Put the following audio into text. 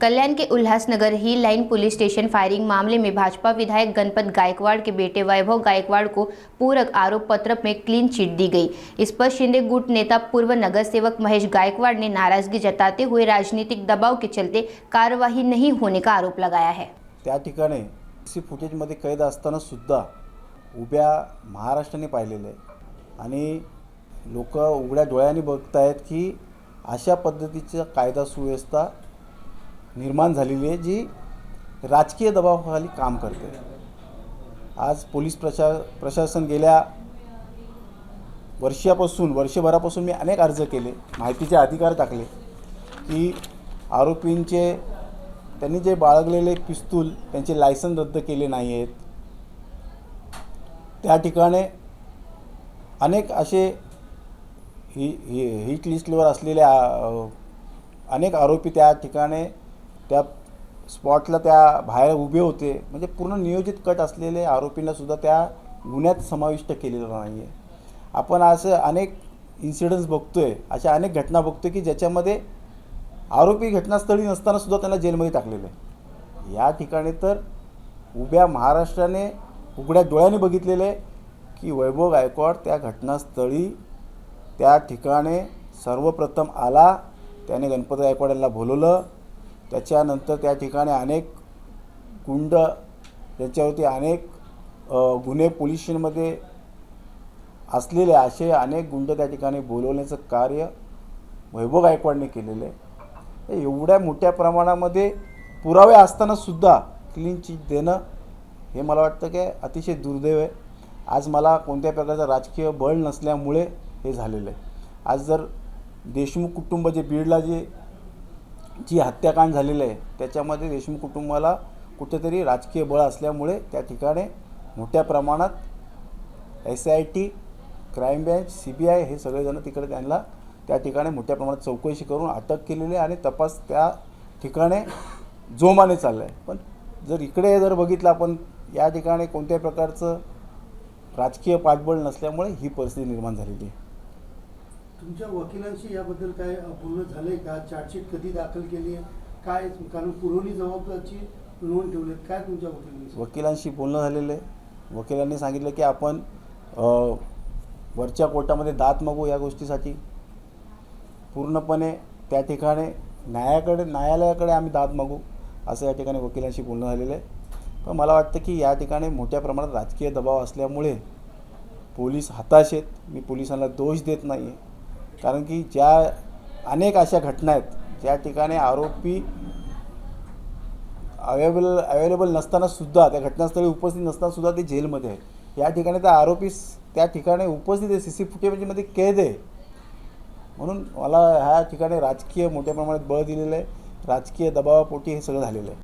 कल्याण के उल्लासनगर ही line police station firing मामले में भाजपा विधायक गणपत गायकवाड़ के बेटे वैभव गायकवाड़ को पूरक आरोप पत्र में क्लीन चिट दी गई। इस पर शिंदे गुट नेता पूर्व नगर सेवक महेश गायकवाड़ ने नाराजगी जताते हुए राजनीतिक दबाव के चलते कार्यवाही नहीं होने का आरोप लगाया है। त्या ठिकाणी फुटेजमध्ये कैद असताना सुद्धा उभ्या महाराष्ट्राने पाहिलेले आणि लोक उघड्या डोळ्यांनी बघतायत की अशा पद्धतीची कायदा सुव्यवस्था निर्माण झालेली आहे जी राजकीय दबावाखाली काम करते। आज पोलीस प्रशासन गेल्या वर्षभरापासून मी अनेक अर्ज केले, माहितीचे अधिकार टाकले की आरोपींचे त्यांनी जे बाळगलेले पिस्तूल त्यांचे लायसन रद्द केले नाही आहेत। त्या ठिकाणी अनेक असे हिट लिस्टवर असलेले अनेक आरोपी त्या ठिकाणी त्या स्पॉटला त्या बाहेर उभे होते। म्हणजे पूर्ण नियोजित कट असलेले आरोपींना सुद्धा त्या गुन्ह्यात समाविष्ट केलेलं नाही आहे। आपण असं अनेक इन्सिडेंट्स बघतोय, अशा अनेक घटना बघतोय की ज्याच्यामध्ये आरोपी घटनास्थळी नसताना सुद्धा त्यांना जेलमध्ये टाकलेलं आहे। या ठिकाणी तर उभ्या महाराष्ट्राने उघड्या डोळ्यांनी बघितलेलं आहे की वैभव गायकवाड त्या घटनास्थळी त्या ठिकाणी सर्वप्रथम आला, त्याने गणपत गायकवाड यांना बोलवलं। त्याच्यानंतर त्या ठिकाणी अनेक गुंड ज्यांच्यावरती अनेक गुन्हे पोलीस स्टेशनमध्ये असलेले असे अनेक गुंड त्या ठिकाणी बोलवण्याचं कार्य वैभव गायकवाडने केलेलं आहे। एवढ्या मोठ्या प्रमाणामध्ये पुरावे असताना सुद्धा क्लीन चिट देणं हे मला वाटतं की अतिशय दुर्दैव आहे। आज मला कोणत्या प्रकारचं राजकीय बळ नसल्यामुळे हे झालेलं आहे। आज जर देशमुख कुटुंब जे बीडला जी हत्याकांड झालेलं आहे त्याच्यामध्ये देशमुख कुटुंबाला कुठेतरी राजकीय बळ असल्यामुळे त्या ठिकाणी मोठ्या प्रमाणात SIT, क्राईम ब्रँच, CBI हे सगळेजण तिकडे त्यांना त्या ठिकाणी मोठ्या प्रमाणात चौकशी करून अटक केलेली आहे आणि तपास त्या ठिकाणी जोमाने चालला आहे। पण जर इकडे जर बघितलं आपण या ठिकाणी कोणत्याही प्रकारचं राजकीय पाठबळ नसल्यामुळे ही परिस्थिती निर्माण झालेली आहे। तुमच्या वकिलांशी याबद्दल काय बोलणं झालंय का? चार्जशीट कधी दाखल केली आहे काय? कारण पुरवणी जबाबदारीची नोंद ठेवलीत काय तुमच्या वकिलांशी बोलणं झालेलं आहे। वकिलांनी सांगितलं की आपण वरच्या कोर्टामध्ये दाद मागू या गोष्टीसाठी। पूर्णपणे त्या ठिकाणी न्यायालयाकडे आम्ही दाद मागू असं या ठिकाणी वकिलांशी बोलणं झालेलं आहे। पण मला वाटतं की या ठिकाणी मोठ्या प्रमाणात राजकीय दबाव असल्यामुळे पोलीस हताश आहेत। मी पोलिसांना दोष देत नाही आहे, कारण की ज्या अनेक अशा घटना आहेत ज्या ठिकाणी आरोपी अवेलेबल नसताना सुद्धा त्या घटनास्थळी उपस्थित नसताना सुद्धा ते जेलमध्ये आहे। या ठिकाणी त्या आरोपी त्या ठिकाणी उपस्थित आहे, CC फुटेजमध्ये कैद आहे। म्हणून मला ह्या ठिकाणी राजकीय मोठ्या प्रमाणात बळ दिलेलं आहे, राजकीय दबावापोटी हे सगळं झालेलं आहे।